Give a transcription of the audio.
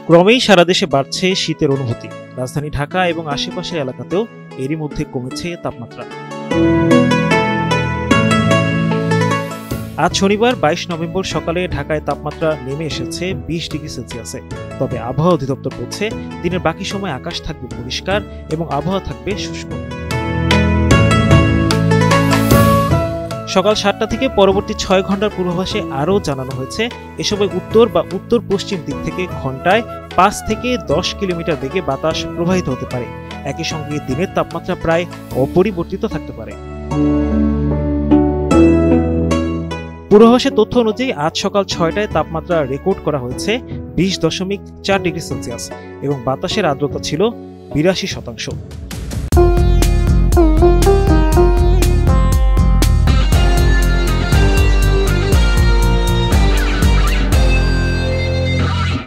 ক্রমেই সারা দেশে বাড়ছে শীতের অনুভূতি। রাজধানী ঢাকা এবং আশেপাশের এলাকাতেও এরই মধ্যে কমেছে তাপমাত্রা। আজ শনিবার ২২ নভেম্বর সকালে ঢাকায় তাপমাত্রা নেমে এসেছে ২০ ডিগ্রি সেলসিয়াসে। তবে আবহাওয়া অধিদপ্তর বলছে দিনের বাকি সময় আকাশ থাকবে পরিষ্কার এবং আবহাওয়া থাকবে শুষ্ক। সকাল ৭টা থেকে পরবর্তী ৬ ঘন্টার পূর্বাভাসে আরও জানানো হয়েছে এ সময় উত্তর বা উত্তর পশ্চিম দিক থেকে ঘন্টায় ৫ থেকে ১০ কিলোমিটার বেগে বাতাস প্রবাহিত হতে পারে। একই সঙ্গে দিনের তাপমাত্রা প্রায় অপরিবর্তিত থাকতে পারে। পূর্বাভাসের তথ্য অনুযায়ী আজ সকাল ৬টায় তাপমাত্রা রেকর্ড করা হয়েছে ২০.৪ ডিগ্রি সেলসিয়াস এবং বাতাসের আর্দ্রতা ছিল ৮২%।